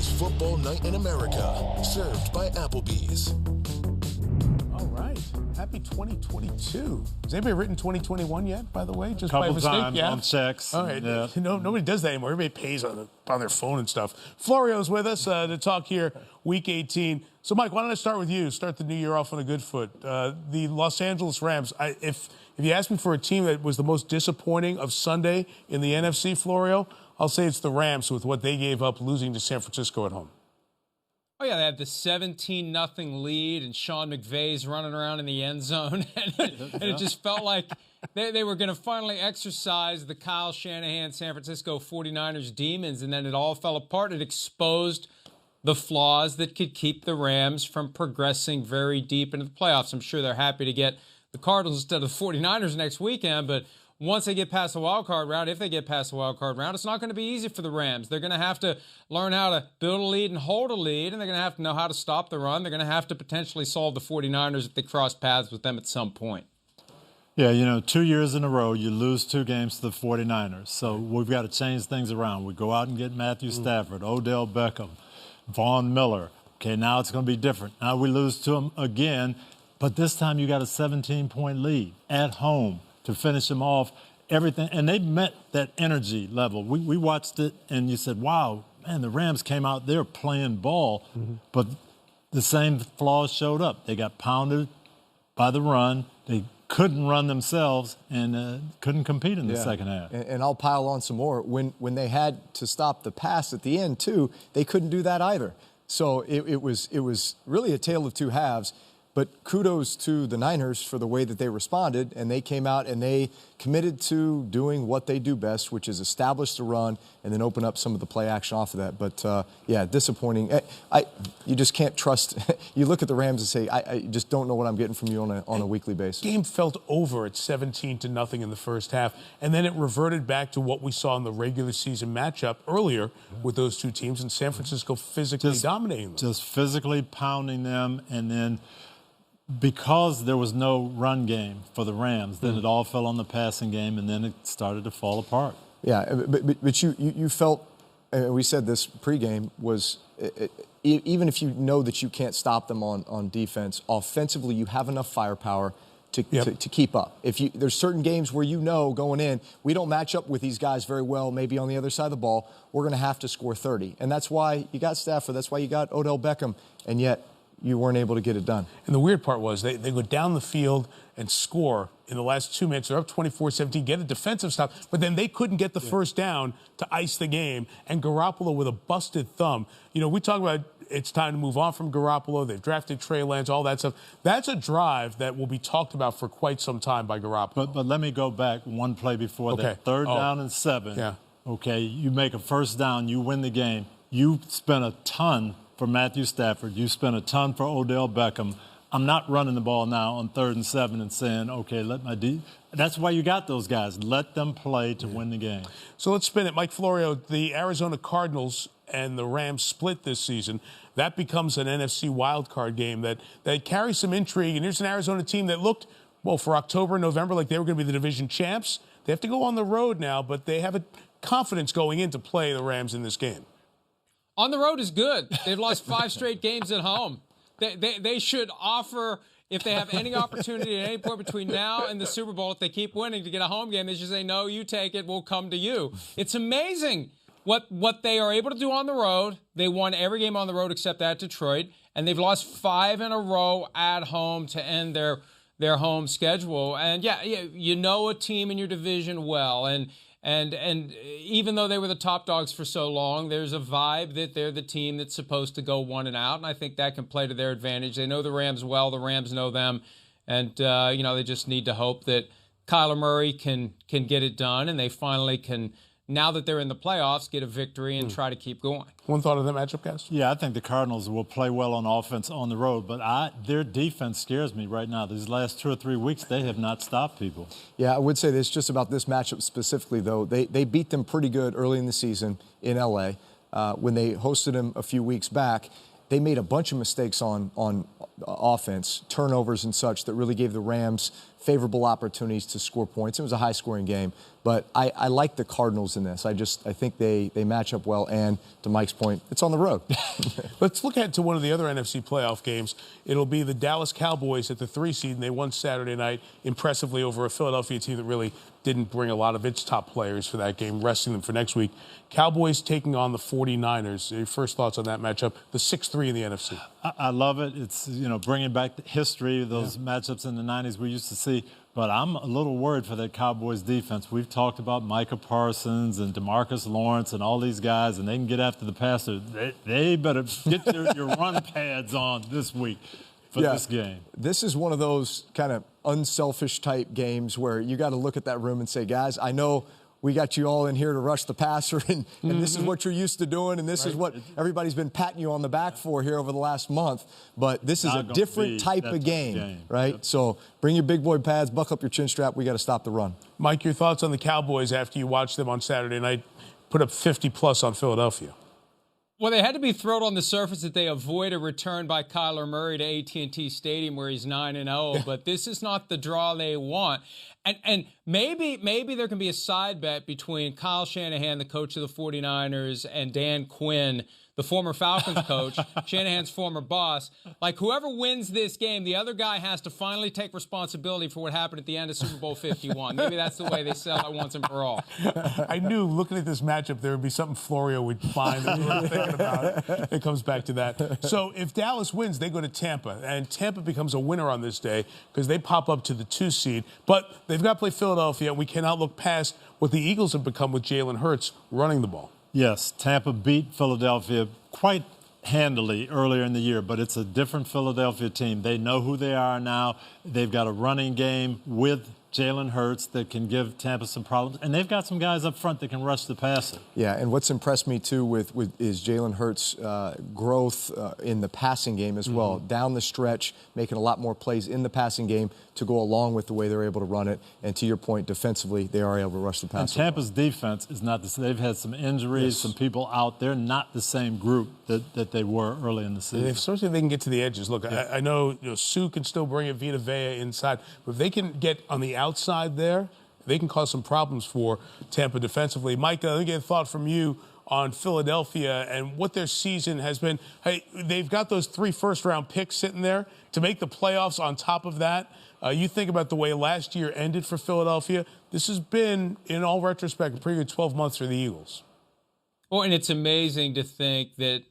biggest football night in America, served by Applebee's. All right. Happy 2022. Has anybody written 2021 yet, by the way? Just couple by mistake? times Yeah? on checks. All right. Yeah. No, nobody does that anymore. Everybody pays on their phone and stuff. Florio's with us to talk here, Week 18. So, Mike, why don't I start with you? Start the new year off on a good foot. The Los Angeles Rams, if you ask me for a team that was the most disappointing of Sunday in the NFC, Florio, I'll say it's the Rams with what they gave up losing to San Francisco at home. Oh, yeah, they had the 17-0 lead, and Sean McVay's running around in the end zone. and it just felt like they were going to finally exercise the Kyle Shanahan San Francisco 49ers demons, and then it all fell apart. It exposed the flaws that could keep the Rams from progressing very deep into the playoffs. I'm sure they're happy to get the Cardinals instead of the 49ers next weekend, but once they get past the wild card round, if they get past the wild card round, it's not going to be easy for the Rams. They're going to have to learn how to build a lead and hold a lead, and they're going to have to know how to stop the run. They're going to have to potentially solve the 49ers if they cross paths with them at some point. Yeah, 2 years in a row, you lose 2 games to the 49ers. So we've got to change things around. We go out and get Matthew Stafford, Odell Beckham, Von Miller. Okay, now it's going to be different. Now we lose to them again, but this time you got a 17-point lead at home to finish them off, everything. And they met that energy level. We watched it, and you said, wow, man, the Rams came out there playing ball, but the same flaws showed up. They got pounded by the run. They couldn't run themselves and couldn't compete in the second half. And I'll pile on some more. When they had to stop the pass at the end, too, they couldn't do that either. So it was really a tale of two halves. But kudos to the Niners for the way that they responded, and they came out and they committed to doing what they do best, which is establish the run and then open up some of the play action off of that. But, yeah, disappointing. You just can't trust. You look at the Rams and say, I just don't know what I'm getting from you on a weekly basis. The game felt over at 17-0 in the first half, and then it reverted back to what we saw in the regular season matchup earlier with those two teams, and San Francisco physically dominating them. Just physically pounding them, and then because there was no run game for the Rams, then it all fell on the passing game, and then it started to fall apart. Yeah, but you felt, and we said this pregame, was even if you know that you can't stop them on defense, offensively you have enough firepower to keep up. There's certain games where going in, we don't match up with these guys very well, maybe on the other side of the ball, we're going to have to score 30. And that's why you got Stafford, that's why you got Odell Beckham, and yet you weren't able to get it done. And the weird part was they go down the field and score in the last 2 minutes. They're up 24-17, get a defensive stop, but then they couldn't get the first down to ice the game. And Garoppolo with a busted thumb. We talk about it's time to move on from Garoppolo. They've drafted Trey Lance, all that stuff. That's a drive that will be talked about for quite some time by Garoppolo. But let me go back one play before that. Third down and 7. Yeah. Okay, you make a first down, you win the game. You spent a ton for Matthew Stafford. You spent a ton for Odell Beckham. I'm not running the ball now on 3rd and 7 and saying, okay, that's why you got those guys. Let them play to win the game. So let's spin it. Mike Florio, the Arizona Cardinals and the Rams split this season. That becomes an NFC wildcard game that carries some intrigue. And here's an Arizona team that looked, for October and November like they were going to be the division champs. They have to go on the road now, but they have a confidence going in to play the Rams in this game. On the road is good. They've lost 5 straight games at home. They should offer, if they have any opportunity at any point between now and the Super Bowl, if they keep winning to get a home game, they should say, no, you take it, we'll come to you. It's amazing what they are able to do on the road. They won every game on the road except at Detroit, and they've lost 5 in a row at home to end their home schedule. And, you know a team in your division well, and even though they were the top dogs for so long, there's a vibe that they're the team that's supposed to go 1 and out, and I think that can play to their advantage. They know the Rams well, the Rams know them, and they just need to hope that Kyler Murray can get it done, and they finally can, now that they're in the playoffs, get a victory and try to keep going. One thought of that matchup, guys? Yeah, I think the Cardinals will play well on offense on the road, but their defense scares me right now. These last 2 or 3 weeks, they have not stopped people. Yeah, I would say this just about this matchup specifically, though. They beat them pretty good early in the season in L.A. When they hosted them a few weeks back. they made a bunch of mistakes on offense, turnovers and such, that really gave the Rams favorable opportunities to score points. It was a high-scoring game, but I like the Cardinals in this. I think they match up well, and to Mike's point, it's on the road. Let's look ahead to one of the other NFC playoff games. It'll be the Dallas Cowboys at the 3 seed, and they won Saturday night impressively over a Philadelphia team that really didn't bring a lot of its top players for that game, resting them for next week. Cowboys taking on the 49ers. Your first thoughts on that matchup, the 6-3 in the NFC? I love it. It's, bringing back the history of those matchups in the 90s we used to see. But I'm a little worried for that Cowboys defense. We've talked about Micah Parsons and DeMarcus Lawrence and all these guys, and they can get after the passer. They better get your run pads on this week for this game. This is one of those kind of unselfish type games where you got to look at that room and say, guys, I know we got you all in here to rush the passer, and this is what you're used to doing, and this is what everybody's been patting you on the back for here over the last month. But this is a different type of game, right? Yep. So bring your big boy pads, buckle up your chin strap. We got to stop the run. Mike, your thoughts on the Cowboys after you watched them on Saturday night put up 50-plus on Philadelphia? Well, they had to be thrilled on the surface that they avoid a return by Kyler Murray to AT&T Stadium where he's 9-0, but this is not the draw they want. And maybe there can be a side bet between Kyle Shanahan, the coach of the 49ers, and Dan Quinn, the former Falcons coach, Shanahan's former boss. Like, whoever wins this game, the other guy has to finally take responsibility for what happened at the end of Super Bowl 51. Maybe that's the way they sell it once and for all. I knew, looking at this matchup, there would be something Florio would find that we were thinking about. It comes back to that. So if Dallas wins, they go to Tampa, and Tampa becomes a winner on this day because they pop up to the 2 seed. But they've got to play Philadelphia. We cannot look past what the Eagles have become with Jalen Hurts running the ball. Yes, Tampa beat Philadelphia quite handily earlier in the year, but it's a different Philadelphia team. They know who they are now. They've got a running game with Jalen Hurts that can give Tampa some problems, and they've got some guys up front that can rush the passer. Yeah, and what's impressed me too is Jalen Hurts' growth in the passing game as well. Down the stretch, making a lot more plays in the passing game to go along with the way they're able to run it. And to your point, defensively, they are able to rush the passer. And Tampa's defense is not the same. They've had some injuries, some people out. They're not the same group that they were early in the season. Especially if they can get to the edges. Look, I know, Sue can still bring it, Vita Vea inside, but if they can get on the outside there, they can cause some problems for Tampa defensively. Mike, I think a thought from you on Philadelphia and what their season has been. Hey, they've got those 3 first-round picks sitting there to make the playoffs on top of that. You think about the way last year ended for Philadelphia. This has been, in all retrospect, a pretty good 12 months for the Eagles. Well, and it's amazing to think that,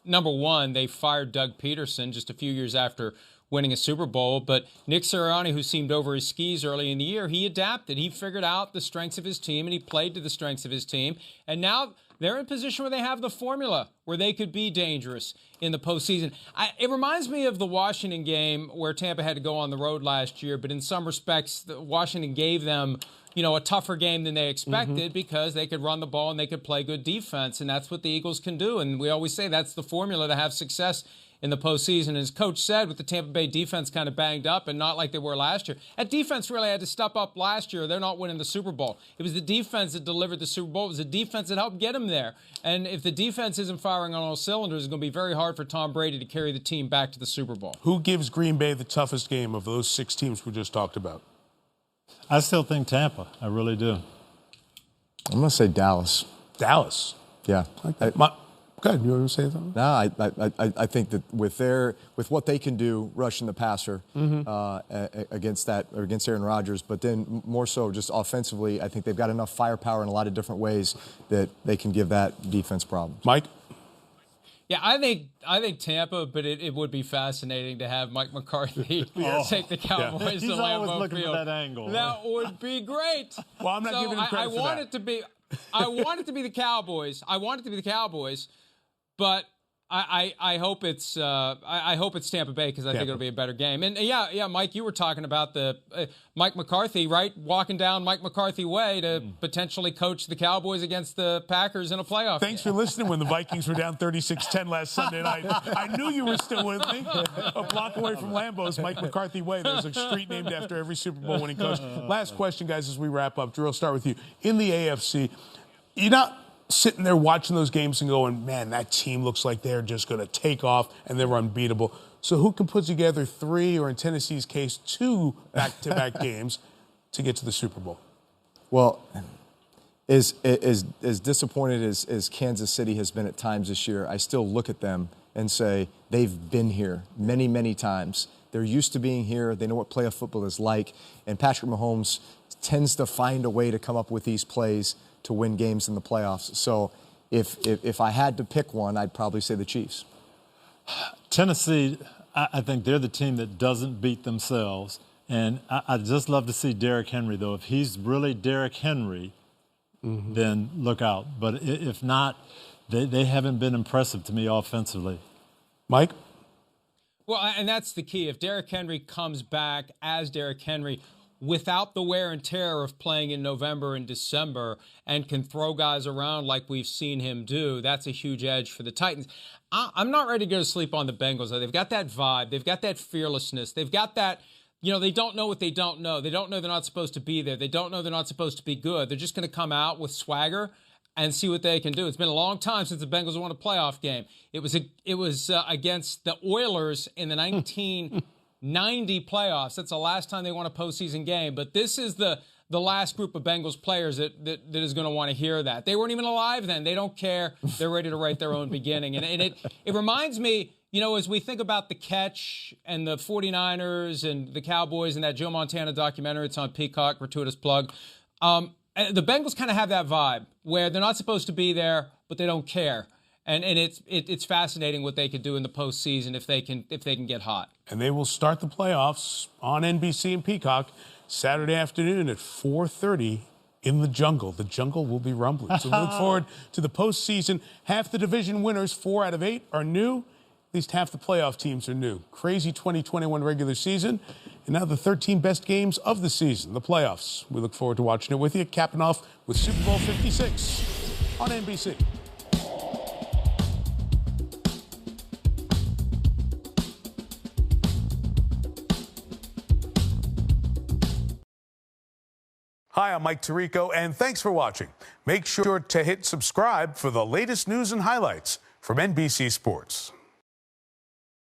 number one, they fired Doug Peterson just a few years after winning a Super Bowl, but Nick Sirianni, who seemed over his skis early in the year, he adapted. He figured out the strengths of his team, and he played to the strengths of his team. And now they're in a position where they have the formula where they could be dangerous in the postseason. It reminds me of the Washington game where Tampa had to go on the road last year, but in some respects, Washington gave them a tougher game than they expected because they could run the ball and they could play good defense, and that's what the Eagles can do. And we always say that's the formula to have success in the postseason. As Coach said, with the Tampa Bay defense kind of banged up and not like they were last year. That defense really had to step up last year. They're not winning the Super Bowl. It was the defense that delivered the Super Bowl. It was the defense that helped get them there. And if the defense isn't firing on all cylinders, it's going to be very hard for Tom Brady to carry the team back to the Super Bowl. Who gives Green Bay the toughest game of those 6 teams we just talked about? I still think Tampa. I really do. I'm going to say Dallas. Dallas? Yeah. Go ahead. You want to say something? No, I think that with what they can do rushing the passer against Aaron Rodgers, but then more so just offensively, I think they've got enough firepower in a lot of different ways that they can give that defense problems. Mike? Yeah, I think Tampa, but it would be fascinating to have Mike McCarthy take the Cowboys to Lambeau Field. He's always looking for that angle. That would be great. Well, I'm not giving him credit for that. I want it to be the Cowboys. I want it to be the Cowboys, but I hope it's Tampa Bay because I think it'll be a better game. And yeah, Mike, you were talking about the Mike McCarthy, right? Walking down Mike McCarthy way to potentially coach the Cowboys against the Packers in a playoff. Thanks for listening when the Vikings were down 36-10 last Sunday night. I knew you were still with me. A block away from Lambeau's Mike McCarthy way. There's a street named after every Super Bowl winning coach. Last question, guys, as we wrap up. Drew, I'll start with you. In the AFC, sitting there watching those games and going, man, that team looks like they're just going to take off and they're unbeatable. So who can put together 3, or in Tennessee's case, 2 back-to-back games to get to the Super Bowl? Well, as disappointed as Kansas City has been at times this year, I still look at them and say they've been here many, many times. They're used to being here. They know what playoff football is like. And Patrick Mahomes tends to find a way to come up with these plays to win games in the playoffs. So if I had to pick one, I'd probably say the Chiefs. Tennessee, I think they're the team that doesn't beat themselves. And I'd just love to see Derrick Henry, though. If he's really Derrick Henry, then look out. But if not, they haven't been impressive to me offensively. Mike? Well, and that's the key. If Derrick Henry comes back as Derrick Henry without the wear and tear of playing in November and December and can throw guys around like we've seen him do, that's a huge edge for the Titans. I'm not ready to go to sleep on the Bengals, though. They've got that vibe. They've got that fearlessness. They've got that, they don't know what they don't know. They don't know they're not supposed to be there. They don't know they're not supposed to be good. They're just going to come out with swagger and see what they can do. It's been a long time since the Bengals won a playoff game. It was against the Oilers in the 1990 playoffs. That's the last time they won a postseason game. But this is the last group of Bengals players that is going to want to hear that. They weren't even alive then. They don't care. They're ready to write their own beginning. And it reminds me, as we think about the catch and the 49ers and the Cowboys and that Joe Montana documentary, it's on Peacock, gratuitous plug. The Bengals kind of have that vibe where they're not supposed to be there, but they don't care. And it's fascinating what they could do in the postseason if they can get hot. And they will start the playoffs on NBC and Peacock Saturday afternoon at 4:30 in the jungle. The jungle will be rumbling. So we look forward to the postseason. Half the division winners, 4 out of 8, are new. At least half the playoff teams are new. Crazy 2021 regular season. And now the 13 best games of the season, the playoffs. We look forward to watching it with you. Capping off with Super Bowl 56 on NBC. Hi, I'm Mike Tirico, and thanks for watching. Make sure to hit subscribe for the latest news and highlights from NBC Sports.